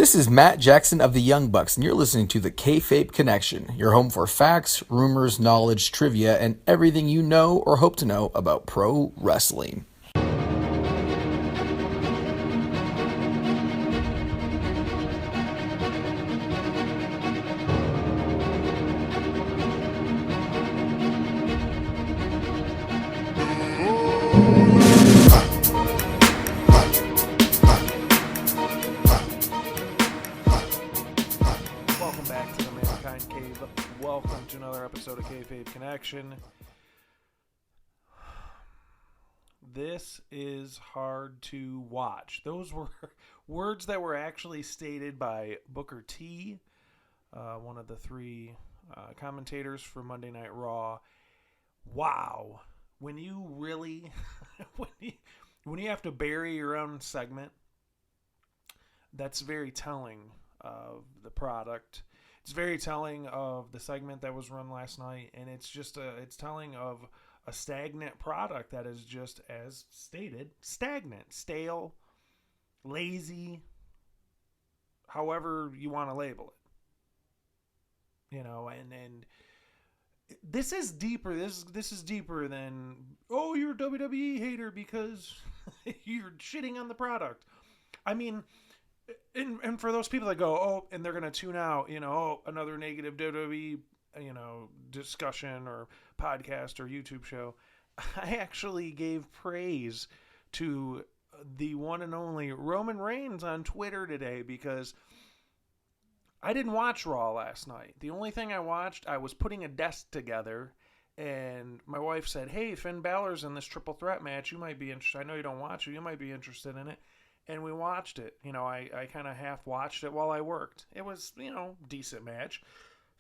This is Matt Jackson of the Young Bucks, and you're listening to the Kayfabe Connection, your home for facts, rumors, knowledge, trivia, and everything you know or hope to know about pro wrestling. Welcome back to the Mankind Cave. Welcome to another episode of Kayfabe Connection. This is hard to watch. Those were words that were actually stated by Booker T, one of the three commentators for Monday Night Raw. Wow. When you really, when you have to bury your own segment, that's very telling of the product. It's very telling of the segment that was run last night, and it's telling of a stagnant product that is just, as stated, stagnant, stale, lazy, however you want to label it. You know, and this is deeper. This is deeper than, oh, you're a WWE hater because you're shitting on the product. I mean, and for those people that go, oh, and they're going to tune out, oh, another negative WWE, discussion or podcast or YouTube show, I actually gave praise to the one and only Roman Reigns on Twitter today because I didn't watch Raw last night. The only thing I watched, I was putting a desk together, and my wife said, hey, Finn Balor's in this triple threat match. You might be interested. I know you don't watch it. You might be interested in it. And we watched it. I kind of half watched it while I worked. It was, decent match.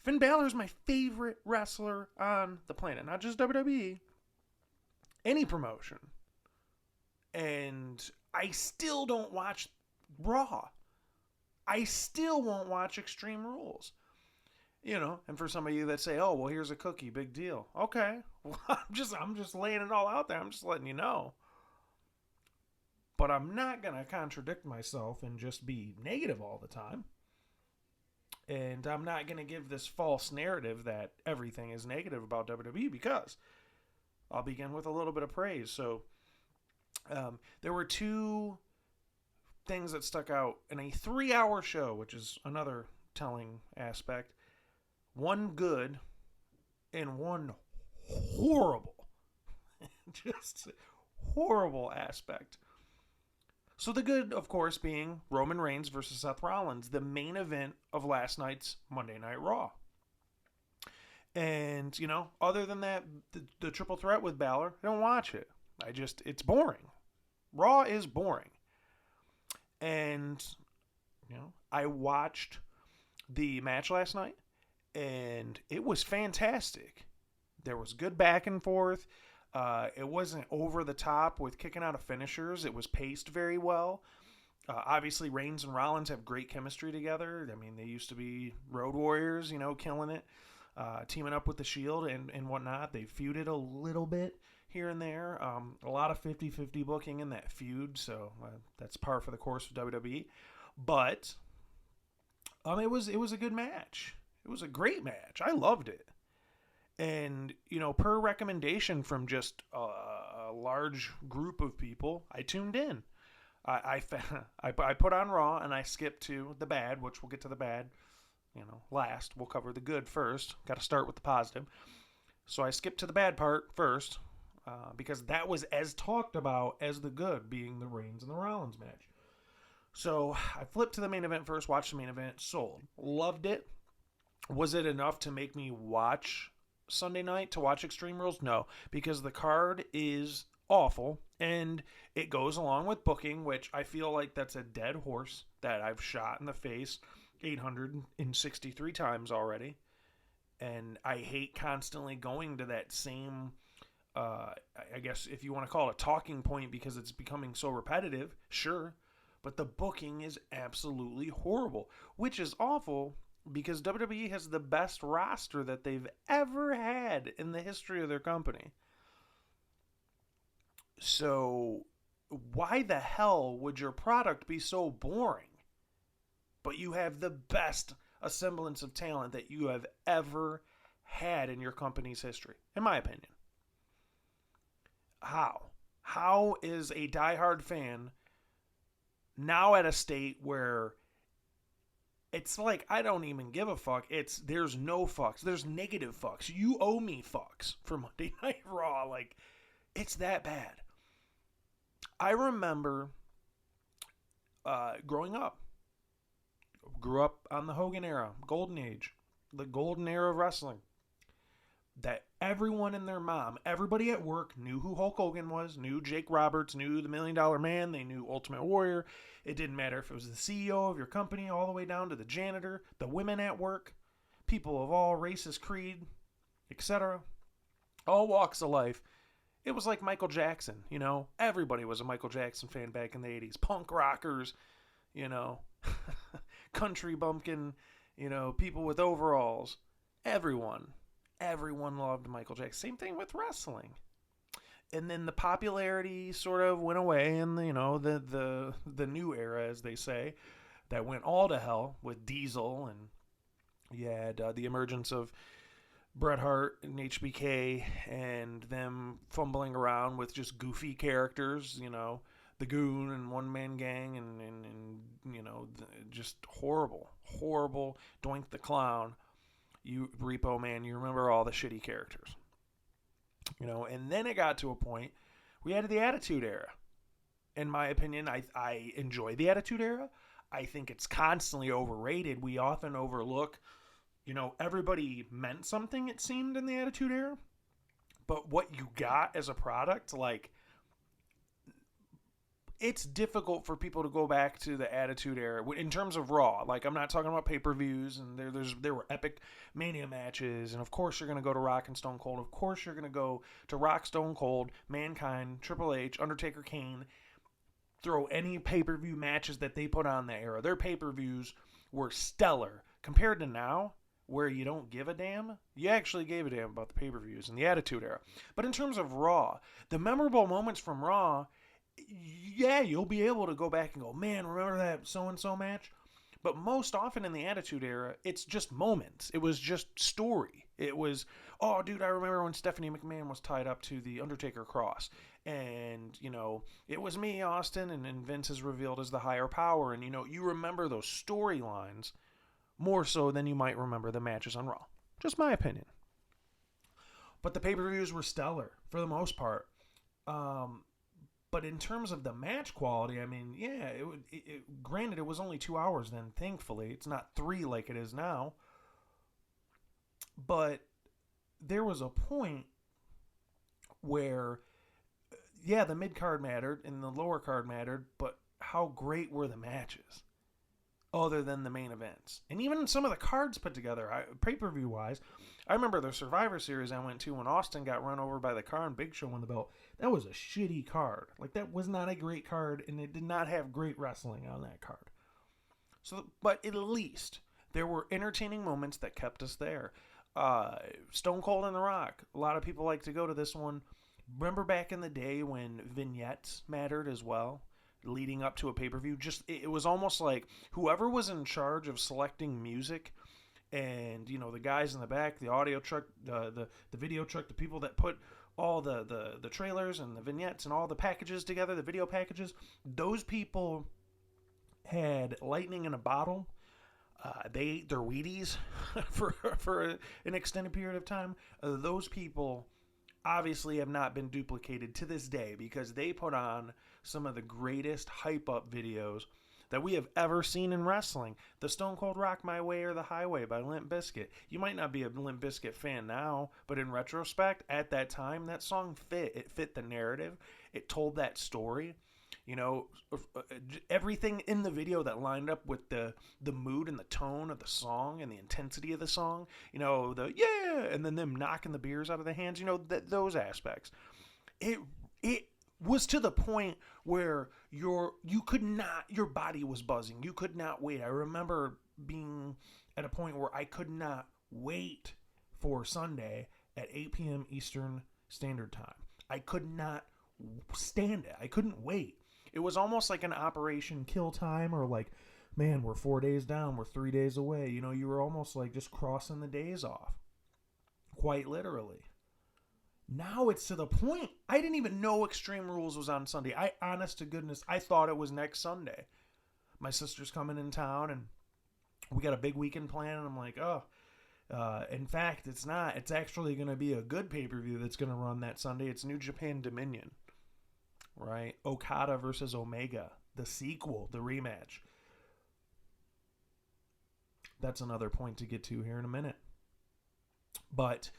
Finn Balor's my favorite wrestler on the planet. Not just WWE. Any promotion. And I still don't watch Raw. I still won't watch Extreme Rules. And for some of you that say, oh, well, here's a cookie. Big deal. Okay. Well, I'm just laying it all out there. I'm just letting you know. But I'm not going to contradict myself and just be negative all the time. And I'm not going to give this false narrative that everything is negative about WWE because I'll begin with a little bit of praise. So there were two things that stuck out in a 3-hour show, which is another telling aspect. One good and one horrible. Just horrible aspect. So the good, of course, being Roman Reigns versus Seth Rollins, the main event of last night's Monday Night Raw. And, other than that, the triple threat with Balor, I don't watch it. It's boring. Raw is boring. And, I watched the match last night, and it was fantastic. There was good back and forth. It wasn't over the top with kicking out of finishers. It was paced very well. Obviously, Reigns and Rollins have great chemistry together. I mean, they used to be Road Warriors, killing it, teaming up with the Shield and whatnot. They feuded a little bit here and there. A lot of 50-50 booking in that feud, so that's par for the course of WWE. But it was a good match. It was a great match. I loved it. And, per recommendation from just a large group of people, I tuned in. I put on Raw and I skipped to the bad, which we'll get to the bad, last. We'll cover the good first. Got to start with the positive. So I skipped to the bad part first because that was as talked about as the good, being the Reigns and the Rollins match. So I flipped to the main event first, watched the main event, sold. Loved it. Was it enough to make me watch Sunday night to watch Extreme Rules? No, because the card is awful and it goes along with booking, which I feel like that's a dead horse that I've shot in the face 863 times already. And I hate constantly going to that same, I guess if you want to call it a talking point because it's becoming so repetitive, sure. But the booking is absolutely horrible, which is awful because WWE has the best roster that they've ever had in the history of their company. So why the hell would your product be so boring? but you have the best semblance of talent that you have ever had in your company's history, in my opinion. How? How is a diehard fan now at a state where it's like I don't even give a fuck. There's no fucks. There's negative fucks. You owe me fucks for Monday Night Raw. Like, it's that bad. I remember growing up. Grew up on the Hogan era, golden age, the golden era of wrestling. That everyone and their mom, everybody at work knew who Hulk Hogan was, knew Jake Roberts, knew the $1 Million Man, they knew Ultimate Warrior. It didn't matter if it was the CEO of your company, all the way down to the janitor, the women at work, people of all races, creed, etc. All walks of life. It was like Michael Jackson, you know. Everybody was a Michael Jackson fan back in the 80s. Punk rockers, you know. Country bumpkin, you know, people with overalls. Everyone loved Michael Jackson. Same thing with wrestling. And then the popularity sort of went away, and you know the new era, as they say, that went all to hell with Diesel, and you had the emergence of Bret Hart and HBK, and them fumbling around with just goofy characters, you know, the Goon and One Man Gang, and you know, just horrible. Doink the Clown, you Repo Man, you remember all the shitty characters, you know. And then it got to a point we had the Attitude Era. In my opinion, I enjoy the Attitude Era. I think it's constantly overrated. We often overlook, you know, everybody meant something, it seemed, in the Attitude Era, but what you got as a product, like, it's difficult for people to go back to the Attitude Era in terms of Raw. Like, I'm not talking about pay-per-views, and there were epic Mania matches, and of course you're going to go to Rock and Stone Cold. Of course you're going to go to Rock, Stone Cold, Mankind, Triple H, Undertaker, Kane. Throw any pay-per-view matches that they put on that era. Their pay-per-views were stellar. Compared to now, where you don't give a damn, you actually gave a damn about the pay-per-views in the Attitude Era. But in terms of Raw, the memorable moments from Raw, yeah, you'll be able to go back and go, man, remember that so-and-so match? But most often in the Attitude Era, it's just moments. It was just story. It was, oh, dude, I remember when Stephanie McMahon was tied up to the Undertaker cross. And, you know, it was me, Austin, and Vince is revealed as the higher power. And, you know, you remember those storylines more so than you might remember the matches on Raw. Just my opinion. But the pay-per-views were stellar for the most part. But in terms of the match quality, I mean, yeah, granted, it was only 2 hours then, thankfully. It's not 3 like it is now. But there was a point where, yeah, the mid-card mattered and the lower card mattered, but how great were the matches other than the main events? And even some of the cards put together, pay-per-view wise, I remember the Survivor Series I went to when Austin got run over by the car and Big Show won the belt. That was a shitty card. Like, that was not a great card, and it did not have great wrestling on that card. So, but at least there were entertaining moments that kept us there. Stone Cold and The Rock. A lot of people like to go to this one. Remember back in the day when vignettes mattered as well, leading up to a pay-per-view? Just, it was almost like whoever was in charge of selecting music, and, you know, the guys in the back, the audio truck, the video truck, the people that put all the trailers and the vignettes and all the packages together, the video packages, those people had lightning in a bottle. They ate their Wheaties for an extended period of time. Those people obviously have not been duplicated to this day, because they put on some of the greatest hype-up videos that we have ever seen in wrestling. The Stone Cold Rock My Way or the Highway by Limp Bizkit. You might not be a Limp Bizkit fan now, but in retrospect, at that time, that song fit. It fit the narrative. It told that story. You know, everything in the video that lined up with the mood and the tone of the song and the intensity of the song. You know, the yeah, and then them knocking the beers out of the hands. You know, those aspects. It was to the point where your body was buzzing. You could not wait. I remember being at a point where I could not wait for Sunday at 8 p.m. Eastern Standard Time. I could not stand it. I couldn't wait. It was almost like an Operation Kill Time, or like man, we're 4 days down, we're 3 days away. You know, you were almost like just crossing the days off, quite literally. Now it's to the point, I didn't even know Extreme Rules was on Sunday. Honest to goodness, I thought it was next Sunday. My sister's coming in town, and we got a big weekend plan, and I'm like, oh, in fact, it's not. It's actually going to be a good pay-per-view that's going to run that Sunday. It's New Japan Dominion, right? Okada versus Omega, the sequel, the rematch. That's another point to get to here in a minute. But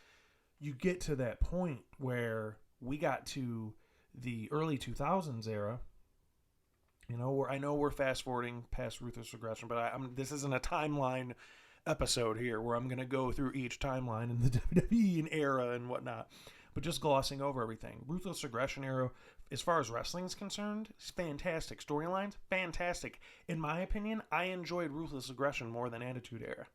you get to that point where we got to the early 2000s era. You know, I know we're fast forwarding past Ruthless Aggression, but this isn't a timeline episode here where I'm going to go through each timeline in the WWE and era and whatnot, but just glossing over everything. Ruthless Aggression era, as far as wrestling is concerned, is fantastic. Storylines, fantastic. In my opinion, I enjoyed Ruthless Aggression more than Attitude Era.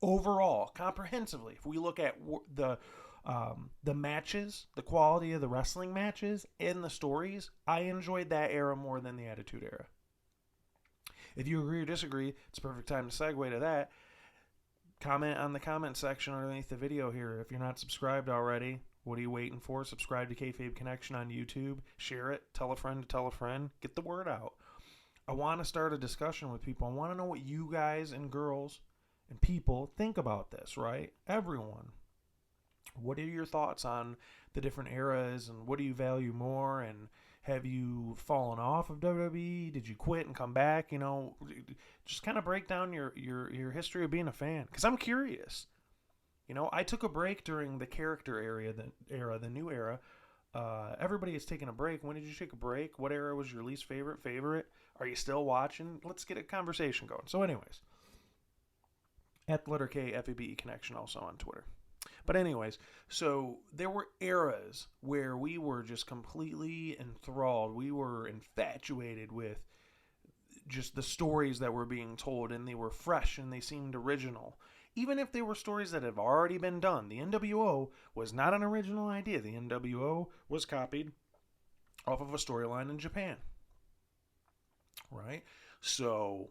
Overall, comprehensively, if we look at the matches, the quality of the wrestling matches, and the stories, I enjoyed that era more than the Attitude Era. If you agree or disagree, it's a perfect time to segue to that. Comment on the comment section underneath the video here. If you're not subscribed already, what are you waiting for? Subscribe to Kayfabe Connection on YouTube. Share it. Tell a friend to tell a friend. Get the word out. I want to start a discussion with people. I want to know what you guys and girls and people think about this, right? Everyone. What are your thoughts on the different eras, and what do you value more, and have you fallen off of WWE? Did you quit and come back? You know, just kind of break down your history of being a fan, because I'm curious. You know, I took a break during the character the new era. Everybody is taking a break. When did you take a break? What era was your least favorite? Are you still watching? Let's get a conversation going. So anyways, at the letter K, FABE Connection, also on Twitter. But anyways, so there were eras where we were just completely enthralled. We were infatuated with just the stories that were being told, and they were fresh and they seemed original. Even if they were stories that have already been done. The NWO was not an original idea. The NWO was copied off of a storyline in Japan. Right? So,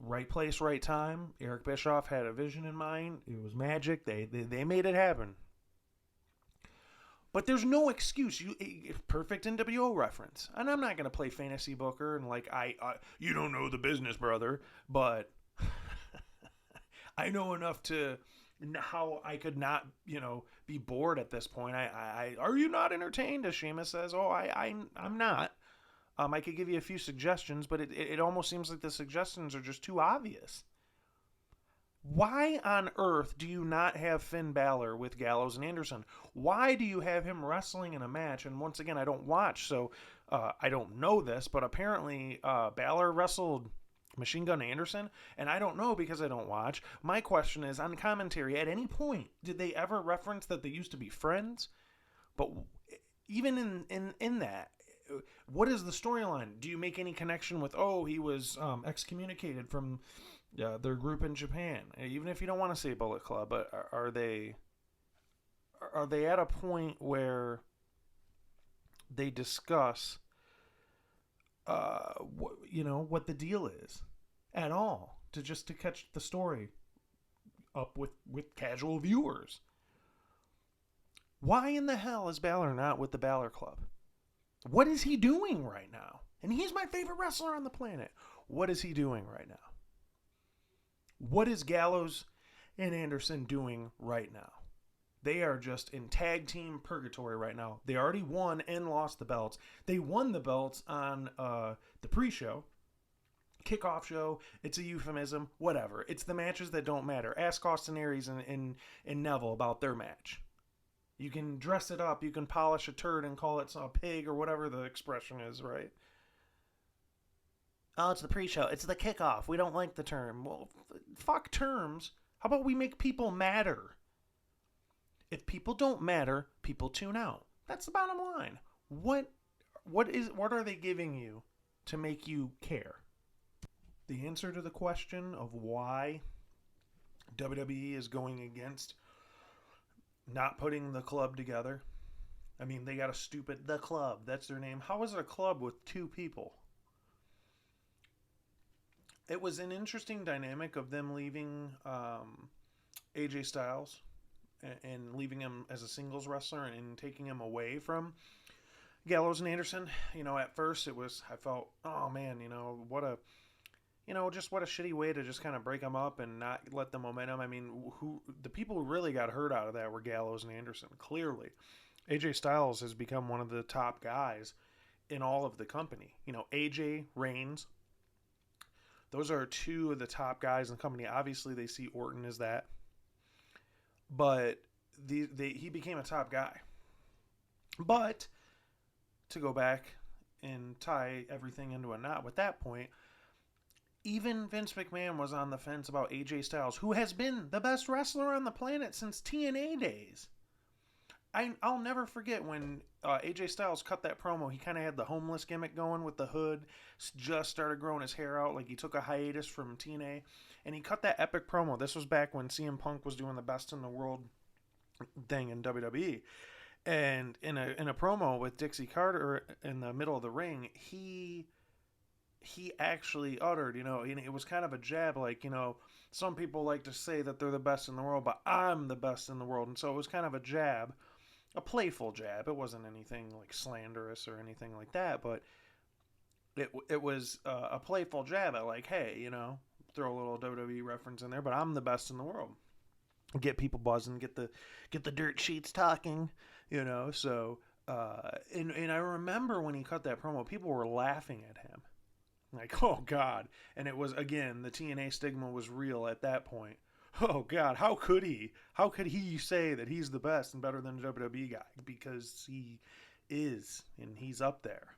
right place, right time. Eric Bischoff had a vision in mind. It was magic. They made it happen. But there's no excuse. Perfect NWO reference. And I'm not going to play fantasy booker and like, you don't know the business, brother. But I know enough to how I could not, be bored at this point. Are you not entertained? As Sheamus says, I'm not. I could give you a few suggestions, but it almost seems like the suggestions are just too obvious. Why on earth do you not have Finn Balor with Gallows and Anderson? Why do you have him wrestling in a match? And once again, I don't watch, so I don't know this, but apparently Balor wrestled Machine Gun Anderson, and I don't know because I don't watch. My question is, on commentary, at any point, did they ever reference that they used to be friends? But even in that, what is the storyline? Do you make any connection with, he was excommunicated from their group in Japan? Even if you don't want to say Bullet Club, but are they at a point where they discuss what the deal is at all, to catch the story up with casual viewers? Why in the hell is Balor not with the Balor Club? What is he doing right now? And he's my favorite wrestler on the planet. What is he doing right now? What is Gallows and Anderson doing right now? They are just in tag team purgatory right now. They already won and lost the belts. They won the belts on the pre-show, kickoff show. It's a euphemism, whatever. It's the matches that don't matter. Ask Austin Aries and Neville about their match. You can dress it up. You can polish a turd and call it a pig or whatever the expression is, right? Oh, it's the pre-show. It's the kickoff. We don't like the term. Well, fuck terms. How about we make people matter? If people don't matter, people tune out. That's the bottom line. What are they giving you to make you care? The answer to the question of why WWE is going against not putting the club together. I mean, they got a stupid The Club. That's their name. How is it a club with two people? It was an interesting dynamic of them leaving AJ Styles and leaving him as a singles wrestler and taking him away from Gallows and Anderson. At first it was, I felt, oh man, what a, just what a shitty way to just kind of break them up and not let the momentum. I mean, the people who really got hurt out of that were Gallows and Anderson, clearly. AJ Styles has become one of the top guys in all of the company. AJ, Reigns, those are two of the top guys in the company. Obviously, they see Orton as that, but he became a top guy. But to go back and tie everything into a knot with that point, even Vince McMahon was on the fence about AJ Styles, who has been the best wrestler on the planet since TNA days. I'll never forget when AJ Styles cut that promo. He kind of had the homeless gimmick going with the hood, just started growing his hair out, like he took a hiatus from TNA, and he cut that epic promo. This was back when CM Punk was doing the best in the world thing in WWE. And in a promo with Dixie Carter in the middle of the ring, he actually uttered, and it was kind of a jab, like, some people like to say that they're the best in the world, but I'm the best in the world. And so it was kind of a jab, a playful jab. It wasn't anything like slanderous or anything like that, but it was a playful jab at, like, hey, throw a little WWE reference in there, but I'm the best in the world. Get people buzzing, get the dirt sheets talking, So and I remember when he cut that promo, people were laughing at him, like, oh God. And it was, again, the TNA stigma was real at that point. Oh God, how could he say that he's the best and better than a WWE guy? Because he is, and he's up there.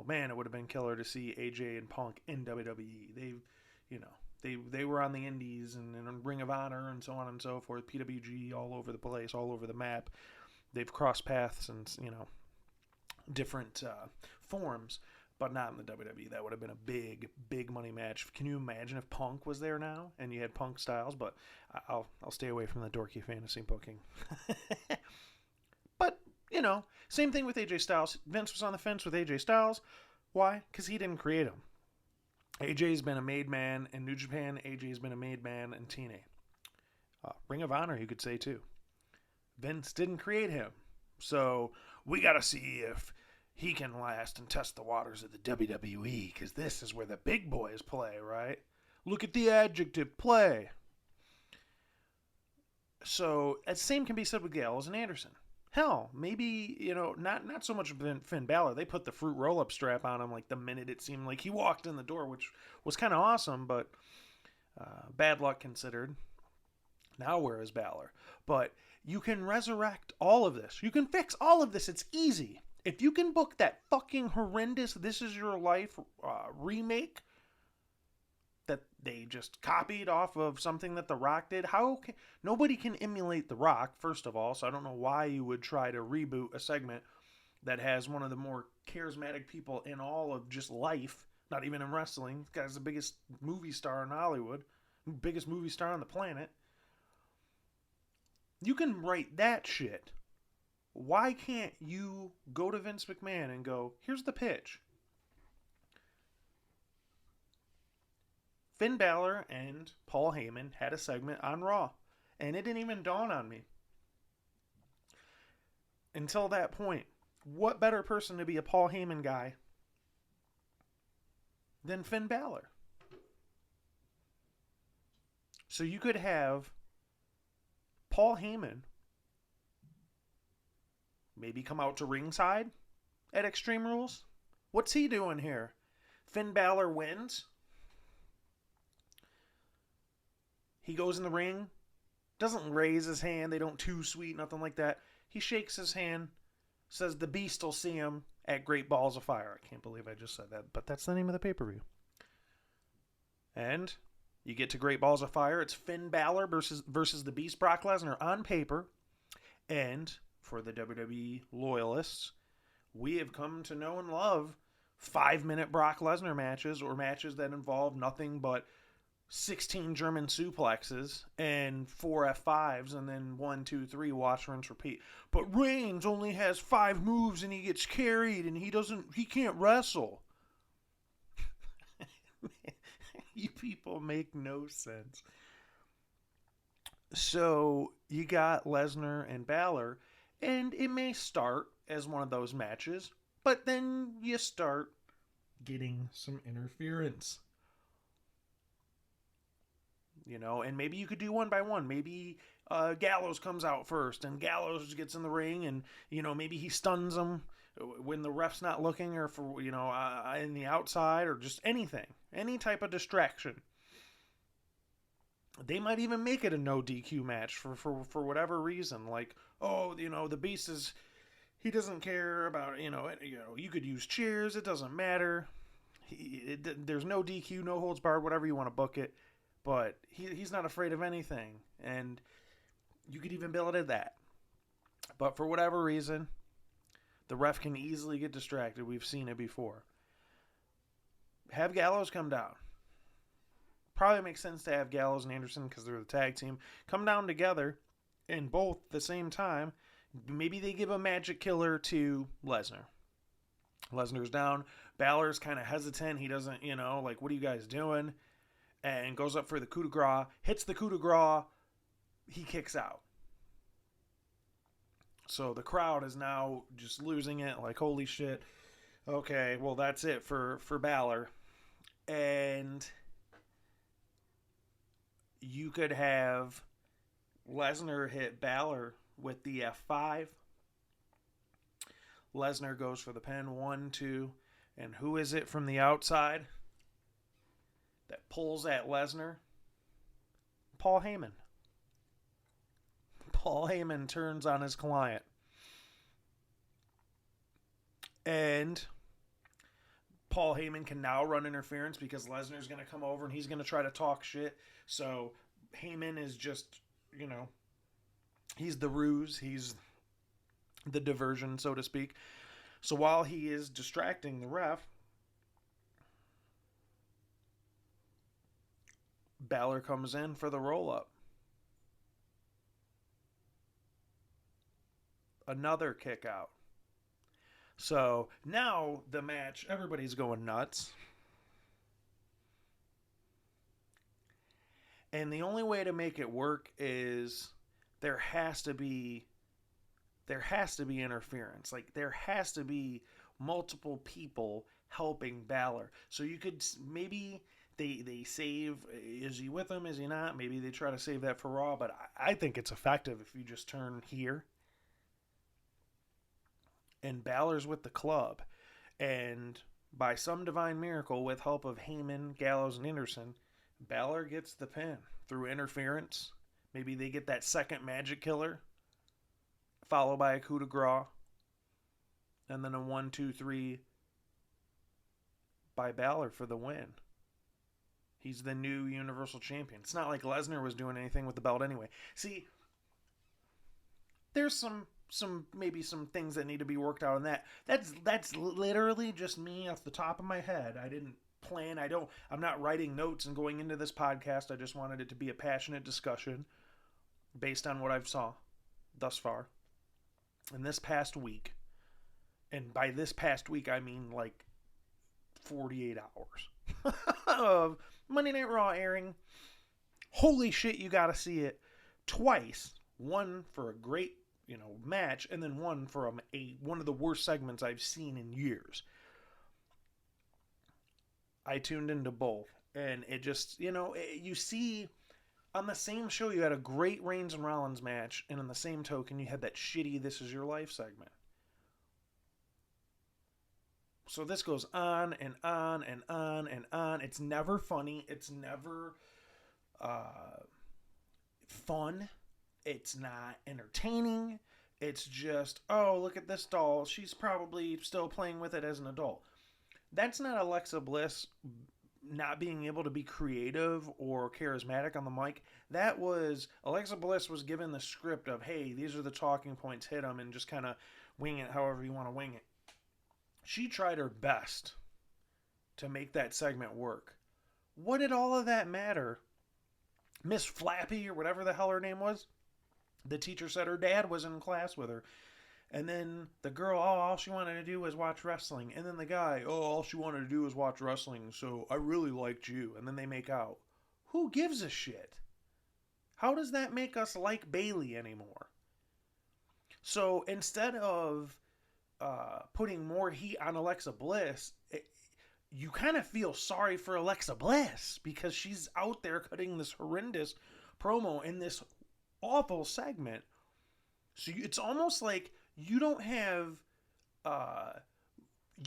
Man, it would have been killer to see AJ and Punk in WWE. They were on the Indies and Ring of Honor and so on and so forth. PWG, all over the place, all over the map. They've crossed paths and different forms, but not in the WWE. That would have been a big, big money match. Can you imagine if Punk was there now and you had Punk Styles? But I'll stay away from the dorky fantasy booking. But same thing with AJ Styles. Vince was on the fence with AJ Styles. Why? Because he didn't create him. AJ's been a made man in New Japan. AJ's been a made man in TNA. Ring of Honor, you could say, too. Vince didn't create him. So we got to see if he can last and test the waters of the WWE, because this is where the big boys play, right? Look at the adjective, play. So the same can be said with Gallows and Anderson. Hell, maybe, not so much Finn Balor. They put the fruit roll-up strap on him like the minute it seemed like he walked in the door, which was kind of awesome, but bad luck considered. Now where is Balor? But you can resurrect all of this. You can fix all of this. It's easy. If you can book that fucking horrendous This Is Your Life remake that they just copied off of something that The Rock did, nobody can emulate The Rock, first of all, so I don't know why you would try to reboot a segment that has one of the more charismatic people in all of just life, not even in wrestling. This guy's the biggest movie star in Hollywood, biggest movie star on the planet. You can write that shit. Why can't you go to Vince McMahon and go, here's the pitch. Finn Balor and Paul Heyman had a segment on Raw, and it didn't even dawn on me until that point. What better person to be a Paul Heyman guy than Finn Balor? So you could have Paul Heyman maybe come out to ringside at Extreme Rules. What's he doing here? Finn Balor wins. He goes in the ring, doesn't raise his hand. They don't too sweet, nothing like that. He shakes his hand, says the Beast will see him at Great Balls of Fire. I can't believe I just said that, but that's the name of the pay-per-view. And you get to Great Balls of Fire. It's Finn Balor versus the Beast Brock Lesnar on paper. And for the WWE loyalists, we have come to know and love 5-minute Brock Lesnar matches, or matches that involve nothing but 16 German suplexes and 4 F5s, and then 1, 2, 3, watch, rinse, repeat. But Reigns only has 5 moves and he gets carried and he can't wrestle. You people make no sense. So you got Lesnar and Balor, and it may start as one of those matches, but then you start getting some interference. And maybe you could do one by one. Maybe Gallows comes out first, and Gallows gets in the ring, and maybe he stuns him when the ref's not looking, or for in the outside, or just anything, any type of distraction. They might even make it a no DQ match for whatever reason. Like, oh, the Beast he doesn't care about you could use cheers, it doesn't matter. There's no DQ, no holds barred, whatever you want to book it. But he's not afraid of anything, and you could even bill it at that. But for whatever reason, the ref can easily get distracted. We've seen it before. Have Gallows come down. Probably makes sense to have Gallows and Anderson because they're the tag team. Come down together and both at the same time. Maybe they give a magic killer to Lesnar. Lesnar's down. Balor's kind of hesitant. He doesn't, like, what are you guys doing? And goes up for the coup de grace. Hits the coup de grace. He kicks out. So the crowd is now just losing it. Like, holy shit. Okay, well, that's it for Balor. And you could have Lesnar hit Balor with the F5. Lesnar goes for the pin. 1, 2. And who is it from the outside that pulls at Lesnar? Paul Heyman. Paul Heyman turns on his client. And Paul Heyman can now run interference because Lesnar's going to come over and he's going to try to talk shit. So Heyman is just, he's the ruse. He's the diversion, so to speak. So while he is distracting the ref, Balor comes in for the roll-up. Another kick out. So now the match, everybody's going nuts. And the only way to make it work is there has to be interference. Like, there has to be multiple people helping Balor. So you could maybe they save, is he with them, is he not? Maybe they try to save that for Raw, but I think it's effective if you just turn here. And Balor's with the club. And by some divine miracle, with help of Heyman, Gallows, and Anderson, Balor gets the pin through interference. Maybe they get that second magic killer, followed by a coup de grace, and then a 1, 2, 3 by Balor for the win. He's the new Universal Champion. It's not like Lesnar was doing anything with the belt anyway. See, there's maybe some things that need to be worked out on that. That's literally just me off the top of my head. I didn't plan. I'm not writing notes and going into this podcast. I just wanted it to be a passionate discussion based on what I've saw thus far in this past week. And by this past week, I mean like 48 hours of Monday Night Raw airing. Holy shit, you gotta see it twice. One for a great, match, and then one for one of the worst segments I've seen in years. I tuned into both, and it just, you see, on the same show, you had a great Reigns and Rollins match, and on the same token, you had that shitty This Is Your Life segment. So this goes on and on and on and on. It's never funny. It's never fun. It's not entertaining. It's just, oh, look at this doll. She's probably still playing with it as an adult. That's not Alexa Bliss not being able to be creative or charismatic on the mic. That was, Alexa Bliss was given the script of, hey, these are the talking points, hit them, and just kind of wing it however you want to wing it. She tried her best to make that segment work. What did all of that matter? Miss Flappy, or whatever the hell her name was, the teacher said her dad was in class with her. And then the girl, oh, all she wanted to do was watch wrestling. And then the guy, oh, all she wanted to do was watch wrestling, so I really liked you. And then they make out. Who gives a shit? How does that make us like Bayley anymore? So instead of putting more heat on Alexa Bliss, you kind of feel sorry for Alexa Bliss because she's out there cutting this horrendous promo in this awful segment. So it's almost like you don't have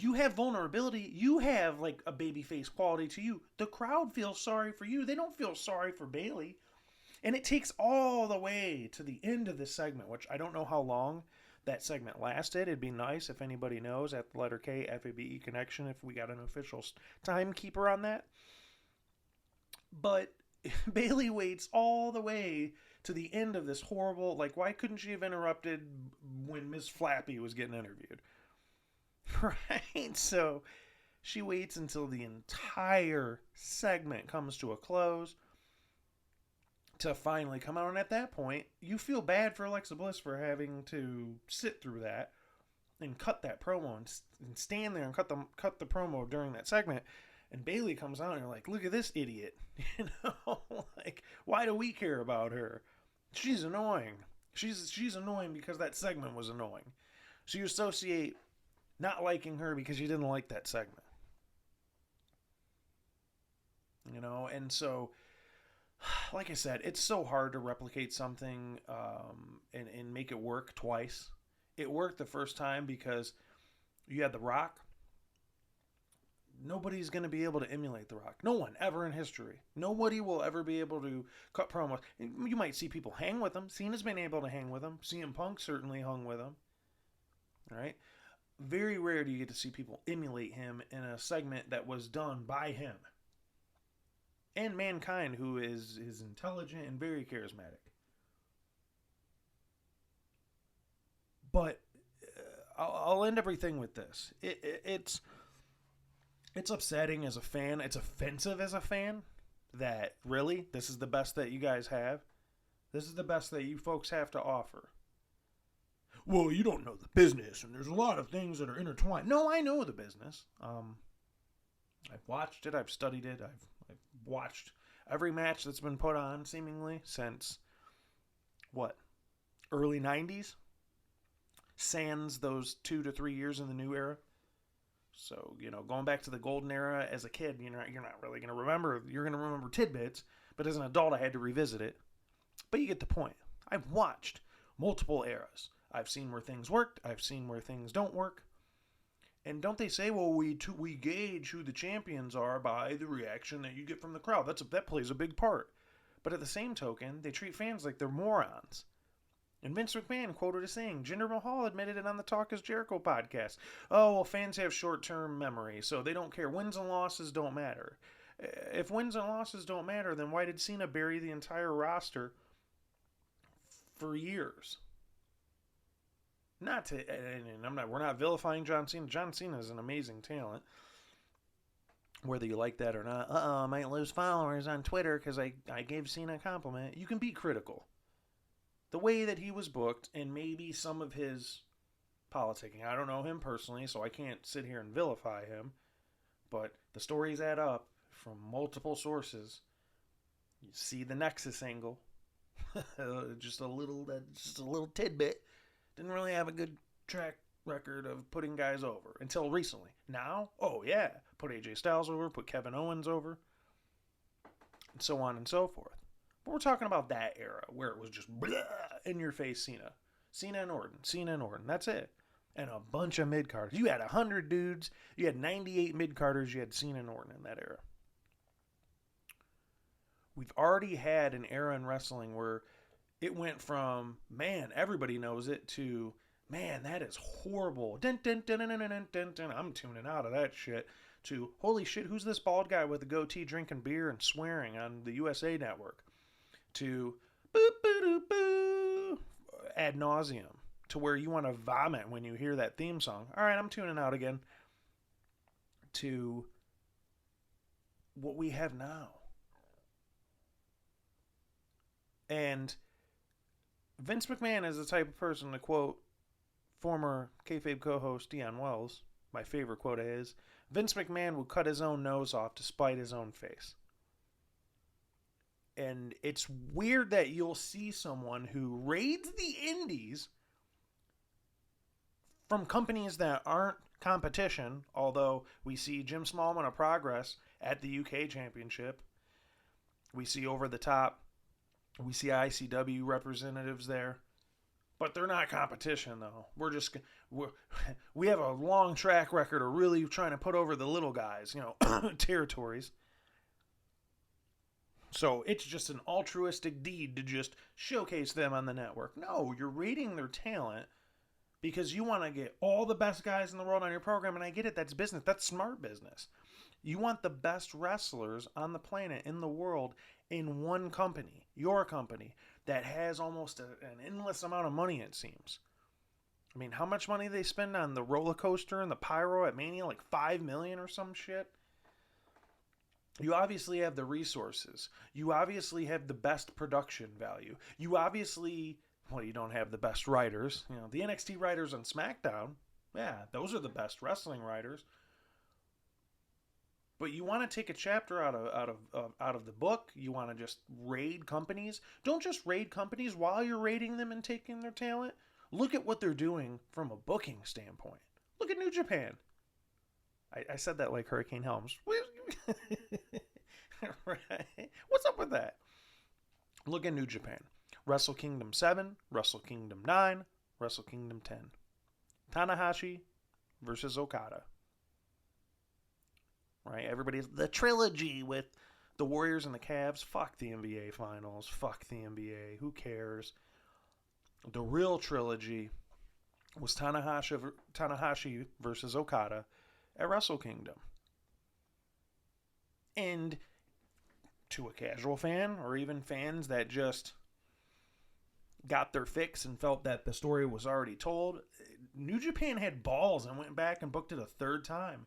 you have vulnerability, you have like a babyface quality to you. The crowd feels sorry for you. They don't feel sorry for Bayley. And it takes all the way to the end of this segment, which I don't know how long that segment lasted. It'd be nice if anybody knows at the letter K, Fabe Connection, if we got an official timekeeper on that. But Bayley waits all the way to the end of this horrible, like, why couldn't she have interrupted when Miss Flappy was getting interviewed? Right? So she waits until the entire segment comes to a close to finally come out. And at that point, you feel bad for Alexa Bliss for having to sit through that and cut that promo and stand there and cut the promo during that segment. And Bayley comes out and you're like, look at this idiot. You know, like, why do we care about her? She's annoying. She's annoying because that segment was annoying. So you associate not liking her because you didn't like that segment. You know, and so, like I said, it's so hard to replicate something and make it work twice. It worked the first time because you had The Rock. Nobody's going to be able to emulate The Rock. No one ever in history. Nobody will ever be able to cut promos. You might see people hang with him. Cena's been able to hang with him. CM Punk certainly hung with him. Right? Very rare do you get to see people emulate him in a segment that was done by him. And Mankind, who is intelligent and very charismatic. But I'll end everything with this. It's upsetting as a fan. It's offensive as a fan that, really, this is the best that you guys have. This is the best that you folks have to offer. Well, you don't know the business, and there's a lot of things that are intertwined. No, I know the business. I've watched it. I've studied it. I've watched every match that's been put on, seemingly, since, what, early 90s? Sans those 2 to 3 years in the new era. So, you know, going back to the golden era as a kid, you're not really going to remember. You're going to remember tidbits, but as an adult, I had to revisit it. But you get the point. I've watched multiple eras. I've seen where things worked. I've seen where things don't work. And don't they say, well, we gauge who the champions are by the reaction that you get from the crowd. That plays a big part. But at the same token, they treat fans like they're morons. And Vince McMahon quoted as saying, Jinder Mahal admitted it on the Talk is Jericho podcast. Oh, well, fans have short-term memory, so they don't care. Wins and losses don't matter. If wins and losses don't matter, then why did Cena bury the entire roster for years? We're not vilifying John Cena. John Cena is an amazing talent. Whether you like that or not. I might lose followers on Twitter because I gave Cena a compliment. You can be critical. The way that he was booked and maybe some of his politicking. I don't know him personally, so I can't sit here and vilify him. But the stories add up from multiple sources. You see the Nexus angle. just a little tidbit. Didn't really have a good track record of putting guys over until recently. Now, oh yeah, put AJ Styles over, put Kevin Owens over, and so on and so forth. But we're talking about that era where it was just blah, in your face Cena and Orton. That's it. And a bunch of mid-carders. You had 100 dudes. You had 98 mid-carders. You had Cena and Orton in that era. We've already had an era in wrestling where it went from, man, everybody knows it, to, man, that is horrible. Dun, dun, dun, dun, dun, dun, dun, dun. I'm tuning out of that shit. To, holy shit, who's this bald guy with a goatee drinking beer and swearing on the USA Network? To, boo, boo, doo, boo, ad nauseum. To where you want to vomit when you hear that theme song. All right, I'm tuning out again. To what we have now. And Vince McMahon is the type of person to quote former Kayfabe co-host Dion Wells, my favorite quote is, Vince McMahon would cut his own nose off to spite his own face. And it's weird that you'll see someone who raids the indies from companies that aren't competition, although we see Jim Smallman of Progress at the UK Championship. We see Over the Top. We see ICW representatives there. But they're not competition, though. We have a long track record of really trying to put over the little guys, territories. So it's just an altruistic deed to just showcase them on the network. No, you're rating their talent because you want to get all the best guys in the world on your program, and I get it. That's business. That's smart business. You want the best wrestlers on the planet, in the world, in one company, your company, that has almost an endless amount of money, it seems. I mean, how much money they spend on the roller coaster and the pyro at Mania? Like $5 million or some shit? You obviously have the resources. You obviously have the best production value. You obviously, well, you don't have the best writers. The NXT writers on SmackDown, yeah, those are the best wrestling writers. But you want to take a chapter out of the book. You want to just raid companies. Don't just raid companies while you're raiding them and taking their talent. Look at what they're doing from a booking standpoint. Look at New Japan. I said that like Hurricane Helms. Right? What's up with that? Look at New Japan. Wrestle Kingdom 7, Wrestle Kingdom 9, Wrestle Kingdom 10. Tanahashi versus Okada. Right? Everybody's the trilogy with the Warriors and the Cavs. Fuck the NBA Finals. Fuck the NBA. Who cares? The real trilogy was Tanahashi versus Okada at Wrestle Kingdom. And to a casual fan, or even fans that just got their fix and felt that the story was already told, New Japan had balls and went back and booked it a third time.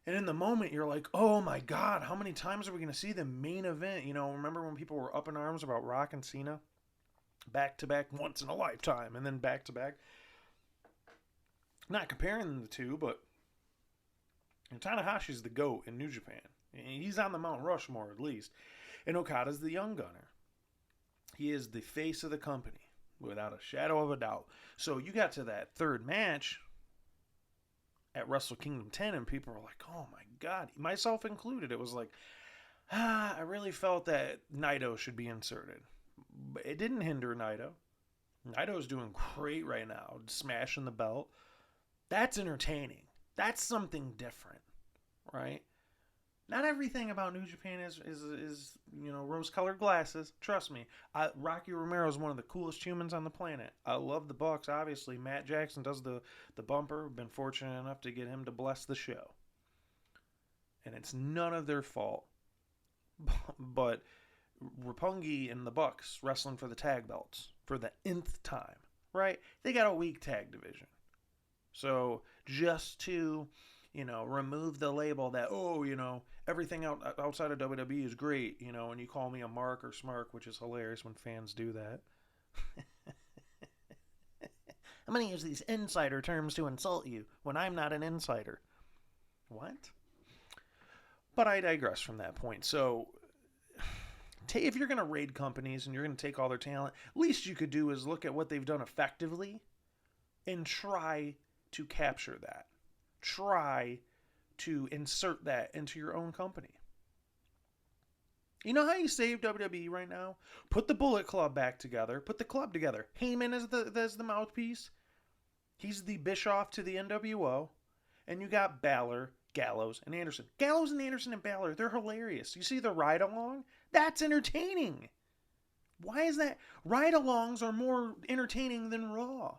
And in the moment, you're like, oh my God, how many times are we going to see the main event? Remember when people were up in arms about Rock and Cena? Back to back, once in a lifetime, and then back to back. Not comparing the two, but Tanahashi's the GOAT in New Japan. He's on the Mount Rushmore, at least. And Okada's the young gunner. He is the face of the company, without a shadow of a doubt. So you got to that third match at Wrestle Kingdom 10, and people were like, oh my God, myself included. It was like, I really felt that Naito should be inserted. But it didn't hinder Naito. Naito's doing great right now, smashing the belt. That's entertaining. That's something different, right? Not everything about New Japan is rose-colored glasses. Trust me. Rocky Romero is one of the coolest humans on the planet. I love the Bucks, obviously. Matt Jackson does the bumper. I've been fortunate enough to get him to bless the show. And it's none of their fault. But Roppongi and the Bucks wrestling for the tag belts for the nth time, right? They got a weak tag division. So just to, remove the label that, everything outside of WWE is great, and you call me a mark or smark, which is hilarious when fans do that. I'm going to use these insider terms to insult you when I'm not an insider. What? But I digress from that point. So if you're going to raid companies and you're going to take all their talent, least you could do is look at what they've done effectively and try to capture that. Try to insert that into your own company. You know how you save WWE right now? Put the Bullet Club back together. Put the club together. Heyman as the mouthpiece. He's the Bischoff to the NWO. And you got Balor, Gallows, and Anderson. Gallows and Anderson and Balor, they're hilarious. You see the ride-along? That's entertaining. Why is that? Ride-alongs are more entertaining than Raw.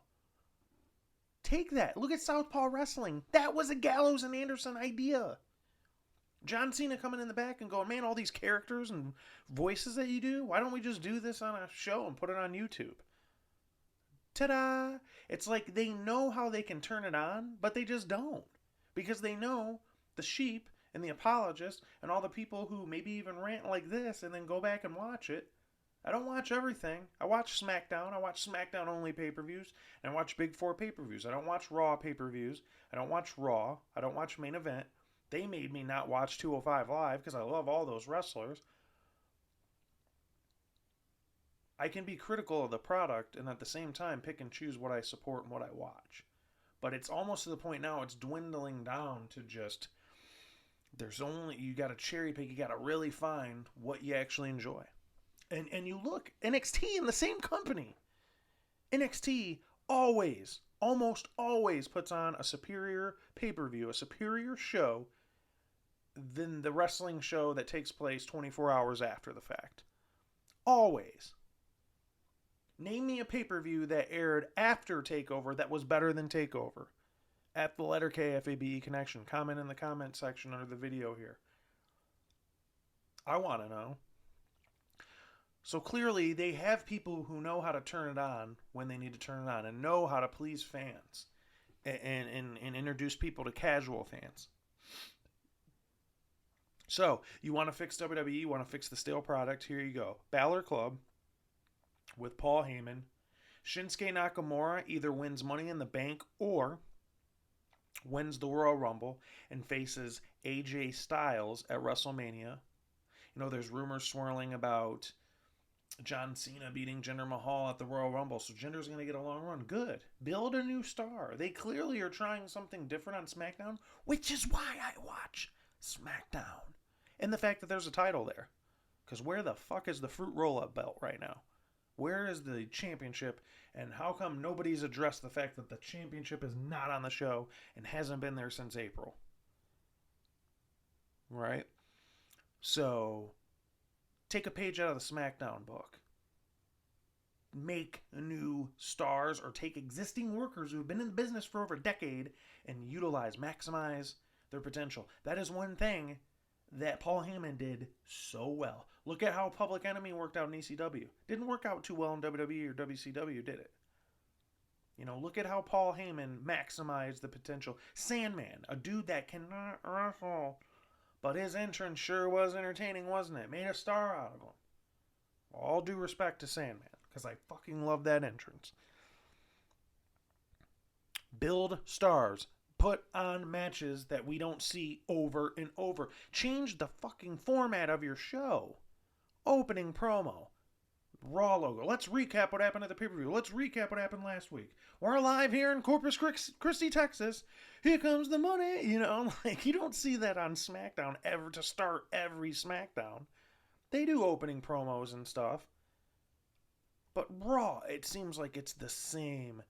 Take that. Look at Southpaw Wrestling. That was a Gallows and Anderson idea. John Cena coming in the back and going, man, all these characters and voices that you do, why don't we just do this on a show and put it on YouTube? Ta-da! It's like they know how they can turn it on, but they just don't. Because they know the sheep and the apologists and all the people who maybe even rant like this and then go back and watch it. I don't watch everything. I watch SmackDown. I watch SmackDown only pay-per-views. And I watch Big Four pay-per-views. I don't watch Raw pay-per-views. I don't watch Raw. I don't watch Main Event. They made me not watch 205 Live because I love all those wrestlers. I can be critical of the product and at the same time pick and choose what I support and what I watch. But it's almost to the point now it's dwindling down to just you got to cherry pick, you got to really find what you actually enjoy. And you look, NXT in the same company. NXT almost always puts on a superior pay-per-view, a superior show than the wrestling show that takes place 24 hours after the fact. Always. Name me a pay-per-view that aired after TakeOver that was better than TakeOver. At the letter Kayfabe Connection. Comment in the comment section under the video here. I want to know. So clearly they have people who know how to turn it on when they need to turn it on and know how to please fans and introduce people to casual fans. So you want to fix WWE, you want to fix the stale product, here you go. Balor Club with Paul Heyman. Shinsuke Nakamura either wins Money in the Bank or wins the Royal Rumble and faces AJ Styles at WrestleMania. You know, there's rumors swirling about John Cena beating Jinder Mahal at the Royal Rumble, so Jinder's going to get a long run. Good. Build a new star. They clearly are trying something different on SmackDown, which is why I watch SmackDown. And the fact that there's a title there. Because where the fuck is the fruit roll-up belt right now? Where is the championship? And how come nobody's addressed the fact that the championship is not on the show and hasn't been there since April? Right? So, take a page out of the SmackDown book. Make new stars or take existing workers who have been in the business for over a decade and maximize their potential. That is one thing that Paul Heyman did so well. Look at how Public Enemy worked out in ECW. Didn't work out too well in WWE or WCW, did it? You know, look at how Paul Heyman maximized the potential. Sandman, a dude that cannot wrestle, but his entrance sure was entertaining, wasn't it? Made a star out of him. All due respect to Sandman, because I fucking love that entrance. Build stars. Put on matches that we don't see over and over. Change the fucking format of your show. Opening promo. Raw logo. Let's recap what happened at the pay-per-view. Let's recap what happened last week. We're live here in Corpus Christi, Texas. Here comes the money. You know, like, you don't see that on SmackDown ever to start every SmackDown. They do opening promos and stuff. But Raw, it seems like it's the same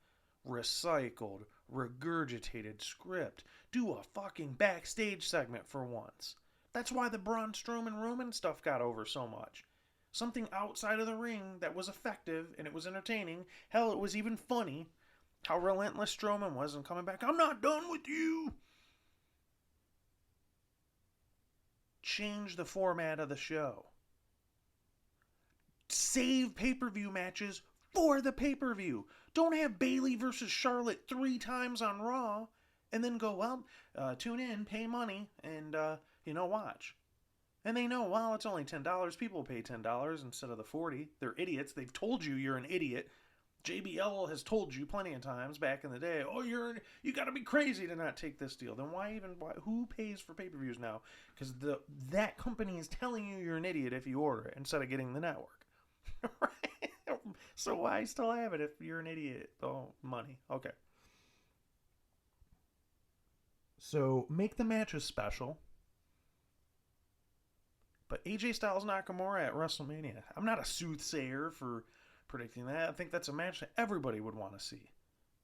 recycled, regurgitated script. Do a fucking backstage segment for once. That's why the Braun Strowman Roman stuff got over so much. Something outside of the ring that was effective and it was entertaining. Hell, it was even funny how relentless Strowman was in coming back. I'm not done with you. Change the format of the show. Save pay-per-view matches for the pay-per-view. Don't have Bayley versus Charlotte 3 times on Raw and then go, well, tune in, pay money, and, watch. And they know, well, it's only $10. People pay $10 instead of the $40. They're idiots. They've told you you're an idiot. JBL has told you plenty of times back in the day, oh, you got to be crazy to not take this deal. Then who pays for pay-per-views now? Because that company is telling you you're an idiot if you order it instead of getting the network. Right? So why still have it if you're an idiot? Oh, money. Okay. So make the matches special. But AJ Styles Nakamura at WrestleMania. I'm not a soothsayer for predicting that. I think that's a match that everybody would want to see.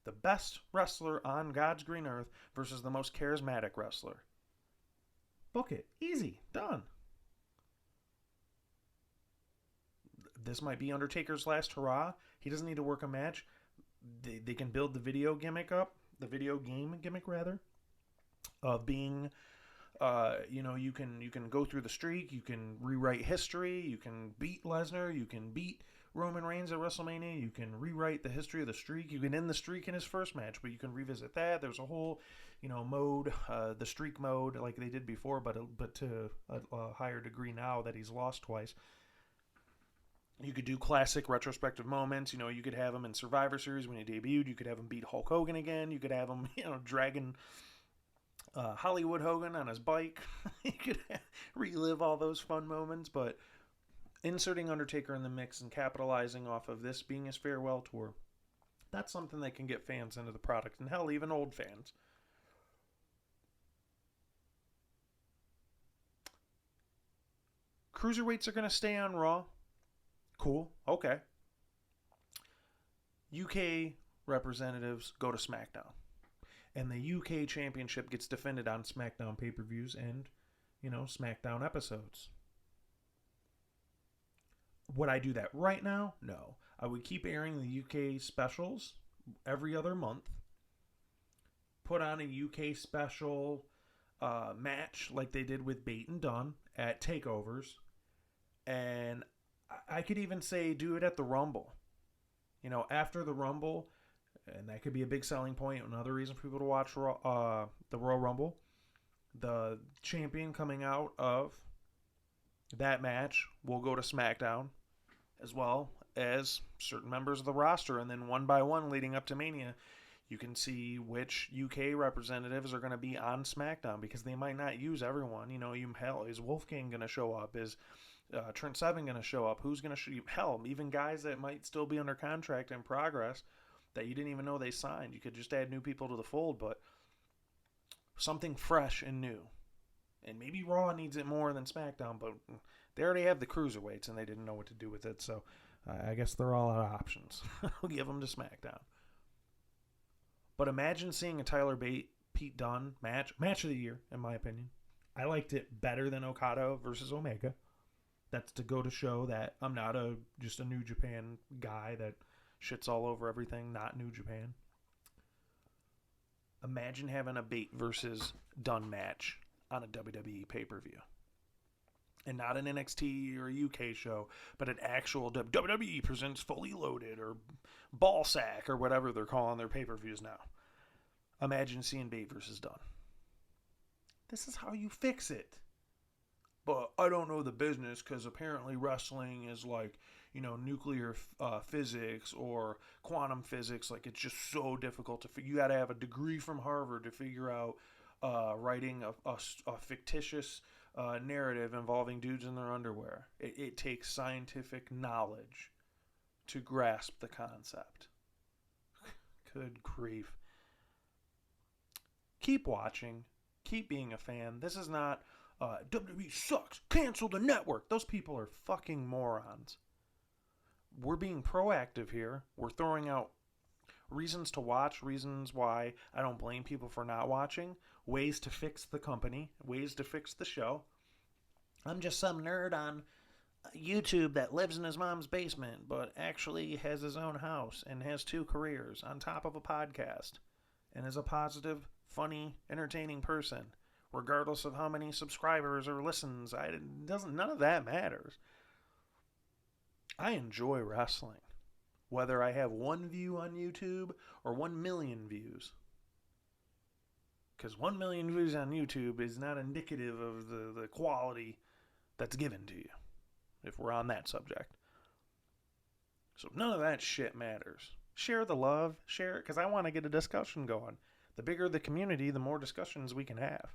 The best wrestler on God's green earth versus the most charismatic wrestler. Book it. Easy. Done. This might be Undertaker's last hurrah. He doesn't need to work a match. They can build the video gimmick up. The video game gimmick, rather. Of being... you can go through the streak, you can rewrite history, you can beat Lesnar, you can beat Roman Reigns at WrestleMania, you can rewrite the history of the streak, you can end the streak in his first match, but you can revisit that. There's a whole, mode, the streak mode, like they did before, but to a higher degree now that he's lost twice. You could do classic retrospective moments. You know, you could have him in Survivor Series when he debuted. You could have him beat Hulk Hogan again. You could have him, dragging Hollywood Hogan on his bike. You could relive all those fun moments. But inserting Undertaker in the mix and capitalizing off of this being his farewell tour, that's something that can get fans into the product. And hell, even old fans. Cruiserweights are going to stay on Raw. Cool. Okay. UK representatives go to SmackDown. And the UK Championship gets defended on SmackDown pay-per-views and, SmackDown episodes. Would I do that right now? No. I would keep airing the UK specials every other month. Put on a UK special match like they did with Bate and Dunn at takeovers. And I could even say do it at the Rumble. After the Rumble, and that could be a big selling point. Another reason for people to watch the Royal Rumble. The champion coming out of that match will go to SmackDown, as well as certain members of the roster. And then one by one, leading up to Mania, you can see which UK representatives are going to be on SmackDown, because they might not use everyone. Hell, is Wolfgang going to show up? Is Trent Seven going to show up? Who's going to show you? Hell, even guys that might still be under contract in progress that you didn't even know they signed. You could just add new people to the fold, but something fresh and new. And maybe Raw needs it more than SmackDown, but they already have the Cruiserweights and they didn't know what to do with it, so I guess they're all out of options. We'll give them to SmackDown. But imagine seeing a Tyler Bate, Pete Dunne match of the year, in my opinion. I liked it better than Okada versus Omega. That's to go to show that I'm not just a New Japan guy that shits all over everything, not New Japan. Imagine having a Bate versus Dunne match on a WWE pay-per-view. And not an NXT or a UK show, but an actual WWE presents Fully Loaded or Ballsack or whatever they're calling their pay-per-views now. Imagine seeing Bate versus Dunne. This is how you fix it. But I don't know the business, because apparently wrestling is like, nuclear physics or quantum physics. Like, it's just so difficult to figure. You got to have a degree from Harvard to figure out writing a fictitious narrative involving dudes in their underwear. It takes scientific knowledge to grasp the concept. Good grief. Keep watching. Keep being a fan. This is not WWE sucks, cancel the network. Those people are fucking morons. We're being proactive here. We're throwing out reasons to watch, reasons why I don't blame people for not watching, ways to fix the company, ways to fix the show. I'm just some nerd on YouTube that lives in his mom's basement, but actually has his own house and has 2 careers on top of a podcast, and is a positive, funny, entertaining person. Regardless of how many subscribers or listens, none of that matters. I enjoy wrestling, whether I have 1 view on YouTube or 1 million views. Because 1 million views on YouTube is not indicative of the quality that's given to you, if we're on that subject. So none of that shit matters. Share the love, share it, because I want to get a discussion going. The bigger the community, the more discussions we can have.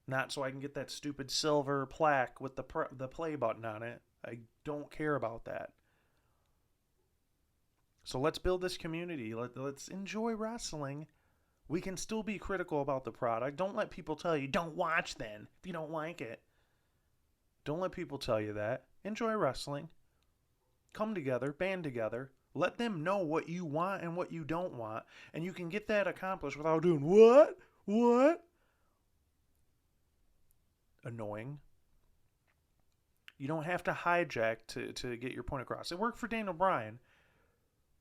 Not so I can get that stupid silver plaque with the play button on it. I don't care about that. So let's build this community. Let's enjoy wrestling. We can still be critical about the product. Don't let people tell you, don't watch then, if you don't like it. Don't let people tell you that. Enjoy wrestling. Come together, band together. Let them know what you want and what you don't want. And you can get that accomplished without doing what? What? Annoying. You don't have to hijack to get your point across. It worked for Daniel Bryan,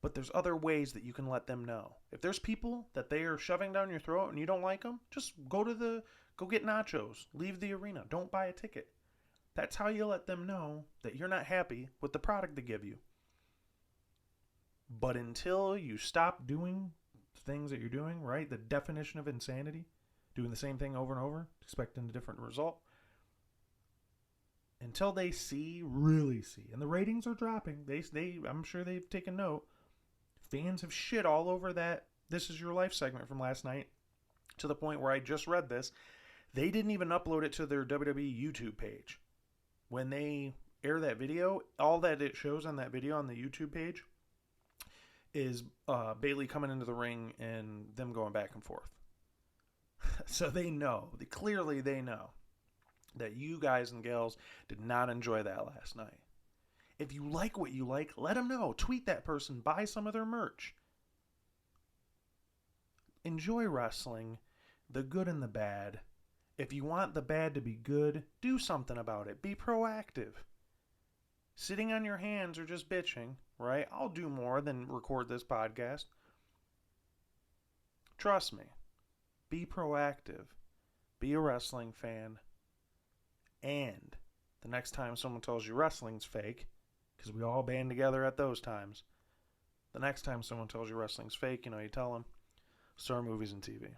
but there's other ways that you can let them know. If there's people that they are shoving down your throat and you don't like them, just go get nachos. Leave the arena. Don't buy a ticket. That's how you let them know that you're not happy with the product they give you. But until you stop doing things that you're doing, right? The definition of insanity, doing the same thing over and over, expecting a different result. until they really see, and the ratings are dropping. I'm sure they've taken note. Fans have shit all over that This Is Your Life segment from last night, to the point where I just read this. They didn't even upload it to their WWE YouTube page. When they air that video, all that it shows on that video on the YouTube page is Bayley coming into the ring and them going back and forth. So they know, clearly they know that you guys and gals did not enjoy that last night. If you like what you like, let them know. Tweet that person, buy some of their merch. Enjoy wrestling, the good and the bad. If you want the bad to be good, do something about it. Be proactive. Sitting on your hands or just bitching, right? I'll do more than record this podcast. Trust me. Be proactive. Be a wrestling fan. And the next time someone tells you wrestling's fake, because we all band together at those times, the next time someone tells you wrestling's fake, you tell them, Star Movies and TV.